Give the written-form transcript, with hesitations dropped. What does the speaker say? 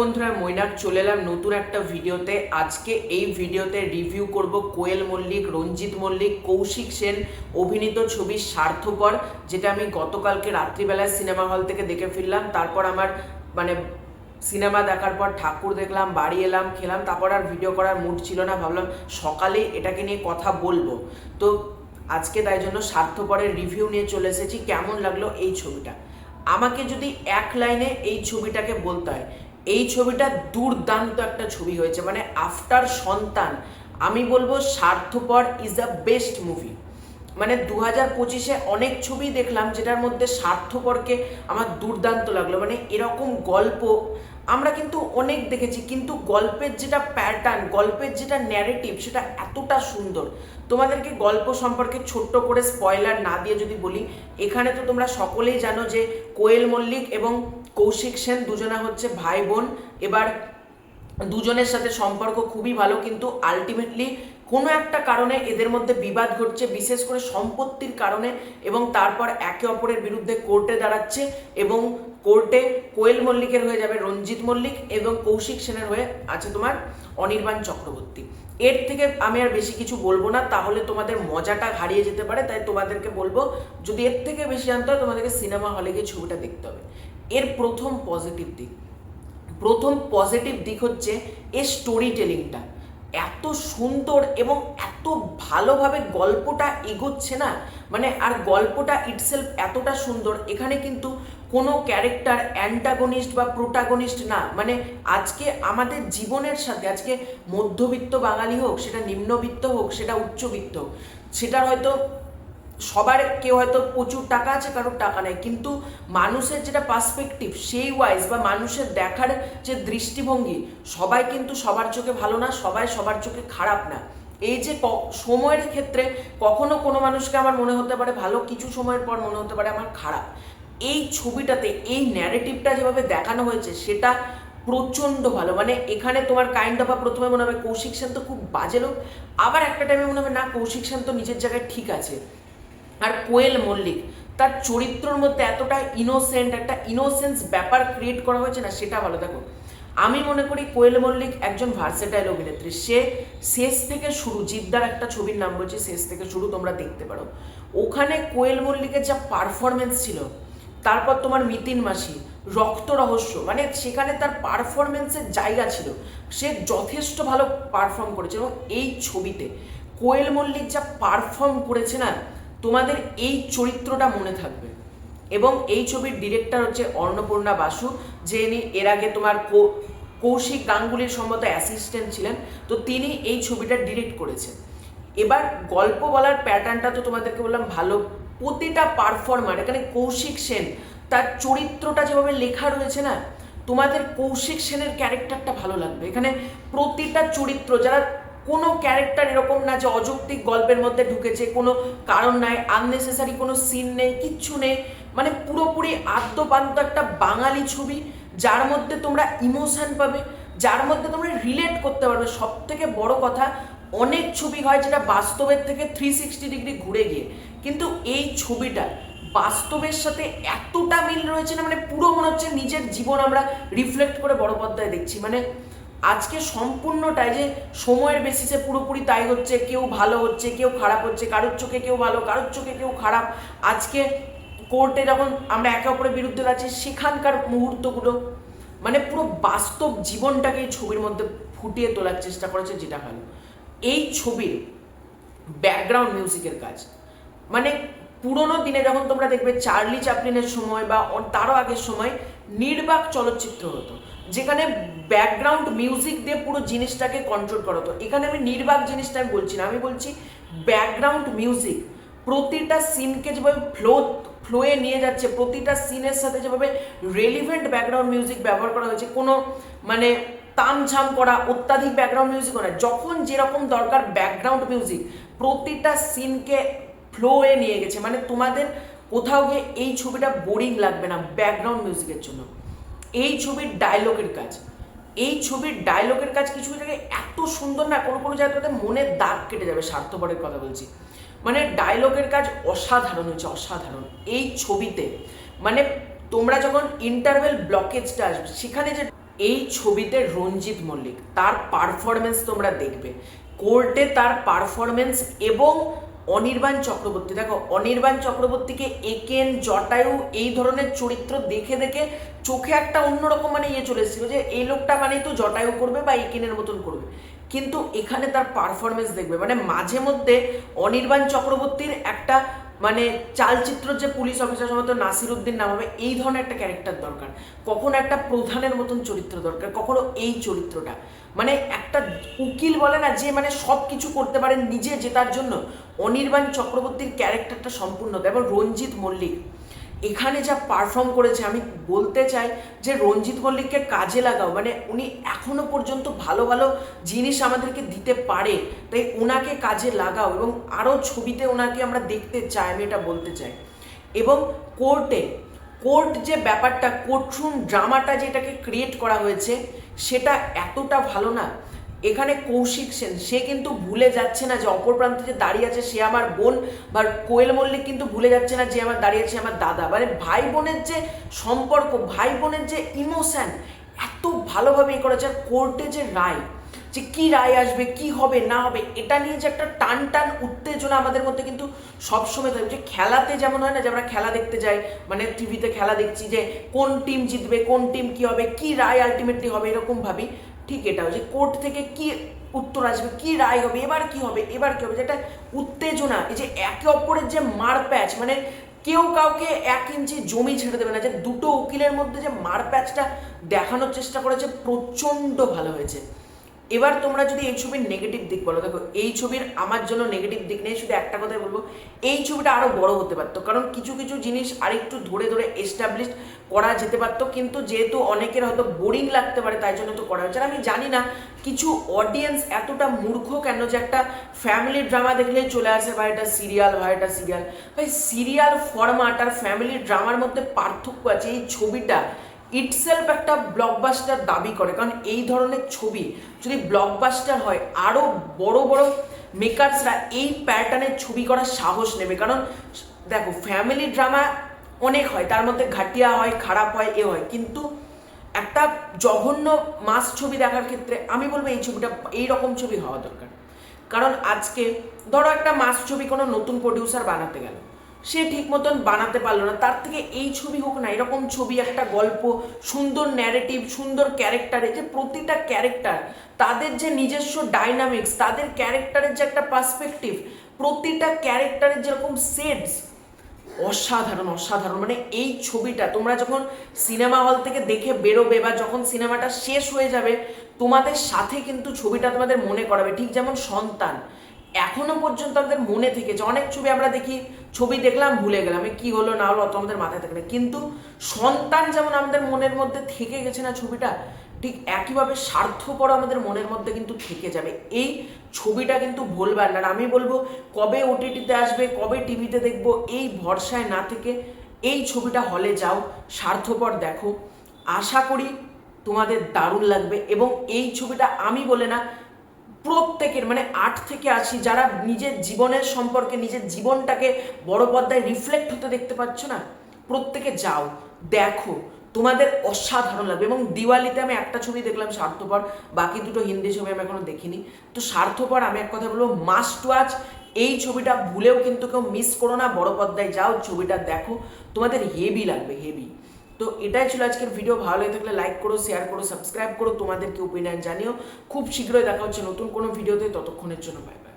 বন্ধুরা, মৈনাক চলে এলাম নতুন একটা ভিডিওতে। আজকে এই ভিডিওতে রিভিউ করব কোয়েল মল্লিক, রঞ্জিত মল্লিক, কৌশিক সেন অভিনীত ছবি স্বার্থপর, যেটা আমি গতকালকে রাত্রিবেলায় সিনেমা হল থেকে দেখে ফিরলাম। তারপর আমার সিনেমা দেখার পর ঠাকুর দেখলাম, বাড়ি এলাম, খেলাম, তারপর আর ভিডিও করার মুড ছিল না। ভাবলাম সকালে এটাকে নিয়ে কথা বলবো। তো আজকে তাই জন্য স্বার্থপরের রিভিউ নিয়ে চলে এসেছি। কেমন লাগলো এই ছবিটা? আমাকে যদি এক লাইনে এই ছবিটাকে বলতে হয়, এই ছবিটা দুর্দান্ত একটা ছবি হয়েছে। আফটার সন্তান আমি বলবো স্বার্থপর ইজ দ্য বেস্ট মুভি। 2025-এ অনেক ছবি দেখলাম যেটার মধ্যে স্বার্থপরকে আমার দুর্দান্ত লাগলো। এরকম গল্প আমরা কিন্তু অনেক দেখেছি, কিন্তু গল্পের যেটা প্যাটার্ন, গল্পের যেটা ন্যারেটিভ, সেটা এতটা সুন্দর। তোমাদেরকে গল্প সম্পর্কে ছোট্ট করে স্পয়লার না দিয়ে যদি বলি, এখানে তো তোমরা সকলেই জানো যে কোয়েল মল্লিক এবং কৌশিক সেন দুজনা হচ্ছে ভাই বোন। এবার দুজনের সাথে সম্পর্ক খুবই ভালো, কিন্তু আলটিমেটলি কোনো একটা কারণে এদের মধ্যে বিবাদ ঘটছে, বিশেষ করে সম্পত্তির কারণে, এবং তারপর একে অপরের বিরুদ্ধে কোর্টে দাঁড়াচ্ছে। এবং কোর্টে কোয়েল মল্লিকের হয়ে যাবে রঞ্জিত মল্লিক এবং কৌশিক সেনের হয়ে আছে তোমার অনির্বাণ চক্রবর্তী। এর থেকে আমি আর বেশি কিছু বলবো না, তাহলে তোমাদের মজাটা হারিয়ে যেতে পারে। তাই তোমাদেরকে বলবো, যদি এর থেকে বেশি জানতে হয় তোমাদেরকে সিনেমা হলে গিয়ে ছবিটা দেখতে হবে। এর প্রথম পজিটিভ দিক হচ্ছে এর স্টোরি টেলিংটা এত সুন্দর এবং এত ভালোভাবে গল্পটা এগোচ্ছে না। আর গল্পটা ইটসেলফ এতটা সুন্দর, এখানে কিন্তু কোনো ক্যারেক্টার অ্যান্টাগনিস্ট বা প্রোটাগনিস্ট না। আজকে আমাদের জীবনের সাথে, আজকে মধ্যবিত্ত বাঙালি হোক, সেটা নিম্নবিত্ত হোক, সেটা উচ্চবিত্ত হোক, সেটার হয়তো সবার কেউ হয়তো প্রচুর টাকা আছে, কারোর টাকা নেই, কিন্তু মানুষের যেটা পার্সপেক্টিভ সেই ওয়াইজ বা মানুষের দেখার যে দৃষ্টিভঙ্গি, সবাই কিন্তু সবার চোখে ভালো না, সবাই সবার চোখে খারাপ না। এই যে সময়ের ক্ষেত্রে কখনো কোনো মানুষকে আমার মনে হতে পারে ভালো, কিছু সময়ের পর মনে হতে পারে আমার খারাপ। এই ছবিটাতে এই ন্যারেটিভটা যেভাবে দেখানো হয়েছে সেটা প্রচণ্ড ভালো। এখানে তোমার কাইন্ড অফ প্রথমে মনে হবে কৌশিক সেন তো খুব বাজে লোক, আবার একটা টাইমে মনে হবে না, কৌশিক সেন তো নিজের জায়গায় ঠিক আছে। আর কোয়েল মল্লিক, তার চরিত্রের মধ্যে এতটা ইনোসেন্ট, একটা ইনোসেন্স ব্যাপার ক্রিয়েট করা হয়েছে না, সেটা ভালো। দেখো, আমি মনে করি কোয়েল মল্লিক একজন ভার্সেটাইল অভিনেত্রী। সে শেষ থেকে শুরু, জিদ্দার একটা ছবির নাম বলছি শেষ থেকে শুরু, তোমরা দেখতে পারো। ওখানে কোয়েল মল্লিকের যা পারফরমেন্স ছিল, তারপর তোমার মিতিন মাসি, রক্ত রহস্য, সেখানে তার পারফরমেন্সের জায়গা ছিল, সে যথেষ্ট ভালো পারফর্ম করেছে। এবং এই ছবিতে কোয়েল মল্লিক যা পারফর্ম করেছে না, তোমাদের এই চরিত্রটা মনে থাকবে। এবং এই ছবির ডিরেক্টর হচ্ছে অন্নপূর্ণা বাসু, যিনি এর আগে তোমার কৌশিক গাঙ্গুলির সম্ভবত অ্যাসিস্ট্যান্ট ছিলেন। তো তিনি এই ছবিটা ডিরেক্ট করেছেন। এবার গল্প বলার প্যাটার্নটা তো তোমাদেরকে বললাম ভালো, প্রতিটা পারফর্মার, এখানে কৌশিক সেন তার চরিত্রটা যেভাবে লেখা রয়েছে না, তোমাদের কৌশিক সেনের ক্যারেক্টারটা ভালো লাগবে। এখানে প্রতিটা চরিত্র, যারা কোনো ক্যারেক্টার এরকম না যে অযৌক্তিক গল্পের মধ্যে ঢুকেছে, কোনো কারণ নাই, আননেসেসারি কোনো সিন নেই, কিচ্ছু নেই। পুরোপুরি আদ্যপান্ত একটা বাঙালি ছবি, যার মধ্যে তোমরা ইমোশন পাবে, যার মধ্যে তোমরা রিলেট করতে পারবে। সব থেকে বড় কথা, অনেক ছবি হয় যেটা বাস্তবের থেকে 360 ডিগ্রি ঘুরে গিয়ে, কিন্তু এই ছবিটা বাস্তবের সাথে এতটা মিল রয়েছে না, পুরো মনে হচ্ছে নিজের জীবন আমরা রিফ্লেক্ট করে বড় পর্দায় দেখছি। আজকে সম্পূর্ণটাই যে সময়ের বেসিসে পুরোপুরি তাই হচ্ছে, কেউ ভালো হচ্ছে, কেউ খারাপ হচ্ছে, কারোর চোখে কেউ ভালো, কারোর চোখে কেউ খারাপ। আজকে কোর্টে যখন আমরা একে অপরের বিরুদ্ধে আছি, সেখানকার মুহূর্তগুলো, পুরো বাস্তব জীবনটাকে এই ছবির মধ্যে ফুটিয়ে তোলার চেষ্টা করেছে, যেটা ভালো। এই ছবির ব্যাকগ্রাউন্ড মিউজিকের কাজ, পুরোনো দিনে যখন তোমরা দেখবে চার্লি চ্যাপলিনের সময় বা তারও আগের সময় নির্বাক চলচ্চিত্র হতো, যেখানে ব্যাকগ্রাউন্ড মিউজিক দিয়ে পুরো জিনিসটাকে কন্ট্রোল করা হতো। এখানে আমি নির্বাক জিনিসটা আমি বলছি না, আমি বলছি ব্যাকগ্রাউন্ড মিউজিক প্রতিটা সিনকে যেভাবে ফ্লোয়ে নিয়ে যাচ্ছে, প্রতিটা সিনের সাথে যেভাবে রেলিভেন্ট ব্যাকগ্রাউন্ড মিউজিক ব্যবহার করা হয়েছে, কোনো তামঝাম করা অত্যাধিক ব্যাকগ্রাউন্ড মিউজিক নয়, যখন যেরকম দরকার ব্যাকগ্রাউন্ড মিউজিক প্রতিটা সিনকে ফ্লোয়ে নিয়ে গেছে। তোমাদের কোথাও গিয়ে এই ছবিটা বোরিং লাগবে না ব্যাকগ্রাউন্ড মিউজিকের জন্য। এই ছবির ডায়লগের কাজ কিছু জায়গায় এত সুন্দর না, কোনো জায়গাতে মনের দাগ কেটে যাবে। স্বার্থপরের কথা বলছি, ডায়লগের কাজ অসাধারণ হয়েছে, অসাধারণ। এই ছবিতে তোমরা যখন ইন্টারভেল ব্লকেজটা আসবে, সেখানে যে এই ছবিতে রঞ্জিত মল্লিক তার পারফরমেন্স তোমরা দেখবে, কোর্টে তার পারফরমেন্স, এবং অনির্বাণ চক্রবর্তী, দেখো অনির্বাণ চক্রবর্তীকে একেন, জটায়ু এই ধরনের চরিত্র দেখে দেখে চোখে একটা অন্যরকম মানে চলে এসেছিল যে এই লোকটা মানেই তো জটায়ু করবে বা একেনের মতন করবে, কিন্তু এখানে তার পারফরমেন্স দেখবে মানে মাঝে মধ্যে অনির্বাণ চক্রবর্তীর একটা মানে চালচিত্র যে পুলিশ অফিসার সম্ভবত নাসিরুদ্দিন নাম হবে, এই ধরনের একটা ক্যারেক্টার দরকার, কখনো একটা প্রধানের মতন চরিত্র দরকার, কখনো এই চরিত্রটা মানে একটা উকিল বলে না যে মানে সব কিছু করতে পারেন নিজে জেতার জন্য, অনির্বাণ চক্রবর্তীর ক্যারেক্টারটা সম্পূর্ণ। এবং রঞ্জিত মল্লিক এখানে যা পারফর্ম করেছে, আমি বলতে চাই যে রঞ্জিত মল্লিককে কাজে লাগাও, মানে উনি এখনো পর্যন্ত ভালো ভালো জিনিস আমাদেরকে দিতে পারে, তাই ওনাকে কাজে লাগাও এবং আরও ছবিতে ওনাকে আমরা দেখতে চাই, আমি এটা বলতে চাই। এবং কোর্ট যে ব্যাপারটা, কোর্টরুম ড্রামাটা যেটাকে ক্রিয়েট করা হয়েছে সেটা এতটা ভালো না। এখানে কৌশিক সেন সে কিন্তু ভুলে যাচ্ছে না যে অপর প্রান্তে যে দাঁড়িয়ে আছে সে আমার বোন, বা কোয়েল মল্লিক কিন্তু ভুলে যাচ্ছে না যে আমার দাঁড়িয়ে আছে আমার দাদা, মানে ভাই বোনের যে সম্পর্ক, ভাই বোনের যে ইমোশন এত ভালোভাবে করেছে। আর কোর্টে যে রায়, যে কি রায় আসবে, কি হবে না হবে, এটা নিয়ে যে একটা টান উত্তেজনা আমাদের মধ্যে কিন্তু সবসময় থাকবে। যে খেলাতে যেমন হয় না যে আমরা খেলা দেখতে যাই, মানে টিভিতে খেলা দেখছি যে কোন টিম জিতবে, কোন টিম কি হবে, কি রায় আলটিমেটলি হবে, এরকম ভাবি, ঠিক এটাও যে কোর্ট থেকে কি উত্তর আসবে, কি রায় হবে, এবার কি হবে, যেটা উত্তেজনা, এই যে একে অপরের যে মারপ্যাচ, মানে কেউ কাউকে 1 ইঞ্চি জমি ছেড়ে দেবে না, যে দুটো উকিলের মধ্যে যে মারপ্যাচটা দেখানোর চেষ্টা করেছে প্রচণ্ড ভালো হয়েছে। এবার তোমরা যদি এই ছবির নেগেটিভ দিক বলো, দেখো এই ছবির আমার জন্য নেগেটিভ দিক নেই, শুধু একটা কথাই বলবো, এই ছবিটা আরো বড় হতে পারতো, কারণ কিছু কিছু জিনিস আরেকটু ধরে ধরে এস্টাবলিশ করা যেতে পারতো, কিন্তু যেহেতু অনেকের হয়তো বোরিং লাগতে পারে তাই জন্য তো করা হয়েছে। আর আমি জানি না কিছু অডিয়েন্স এতটা মূর্খ কেন যে একটা ফ্যামিলি ড্রামা দেখলেই চলে আসে ভাই এটা সিরিয়াল, ভাই সিরিয়াল ফরম্যাট আর ফ্যামিলি ড্রামার মধ্যে পার্থক্য আছে। এই ছবিটা ইটসেলফ একটা ব্লকবাস্টার দাবি করে, কারণ এই ধরনের ছবি যদি ব্লকবাস্টার হয় আরও বড় বড় মেকার্সরা এই প্যাটার্নের ছবি করার সাহস নেবে। কারণ দেখো ফ্যামিলি ড্রামা অনেক হয়, তার মধ্যে ঘাটিয়া হয়, খারাপ হয়, এ হয়, কিন্তু একটা জঘন্য মাস ছবি দেখার ক্ষেত্রে আমি বলবো এই ছবিটা এইরকম ছবি হওয়া দরকার। কারণ আজকে ধরো একটা মাস ছবি কোনো নতুন প্রডিউসার বানাতে গেল, সে ঠিক মতন বানাতে পারলো না, তার থেকে এই ছবি হোক না, এরকম ছবি, একটা গল্প, সুন্দর ন্যারেটিভ, সুন্দর ক্যারেক্টারে, যে প্রতিটা ক্যারেক্টার তাদের যে নিজস্ব ডাইনামিক্স, তাদের ক্যারেক্টারের যে একটা পার্সপেক্টিভ, প্রতিটা ক্যারেক্টারের যেরকম সেটস অসাধারণ, মানে এই ছবিটা তোমরা যখন সিনেমা হল থেকে দেখে বেরোবে বা যখন সিনেমাটা শেষ হয়ে যাবে তোমাদের সাথে কিন্তু ছবিটা তোমাদের মনে করাবে। ঠিক যেমন সন্তান এখনো পর্যন্ত আমাদের মনে থেকেছে, অনেক ছবি আমরা দেখি, ছবি দেখলাম ভুলে গেলাম, কি হলো না হলো অত আমাদের মাথায় থাকে না, কিন্তু সন্তান যেমন আমাদের মনের মধ্যে থেকে গেছে না ছবিটা, ঠিক একইভাবে স্বার্থপর আমাদের মনের মধ্যে কিন্তু থেকে যাবে। এই ছবিটা কিন্তু ভুলবার না। আমি বলবো কবে ওটিটিতে আসবে, কবে টিভিতে দেখবো, এই ভরসায় না থেকে এই ছবিটা হলে যাও, স্বার্থপর দেখো, আশা করি তোমাদের দারুণ লাগবে। এবং এই ছবিটা আমি বলে না, প্রত্যেকের মানে 8 থেকে 80 যারা নিজের জীবনের সম্পর্কে, নিজের জীবনটাকে বড় পর্দায় রিফ্লেক্ট হতে দেখতে পাচ্ছ না, প্রত্যেকে যাও দেখো, তোমাদের অসাধারণ লাগবে। এবং দিওয়ালিতে আমি একটা ছবি দেখলাম স্বার্থপর, বাকি দুটো হিন্দি ছবি আমি এখনো দেখিনি। তো স্বার্থপর আমি এক কথা বলবো মাস্ট ওয়াচ, এই ছবিটা ভুলেও কিন্তু কেউ মিস করো না, বড় পর্দায় যাও, ছবিটা দেখো, তোমাদের হেভি লাগবে, হেভি। তো এটাই ছিল আজকের ভিডিও। ভালো লেগে থাকলে লাইক করো, শেয়ার করো, সাবস্ক্রাইব করো, তোমাদের কি ওপিনিয়ন জানিও। খুব শীঘ্রই দেখা হচ্ছে নতুন কোনো ভিডিওতে, ততক্ষণের জন্য বাই বাই।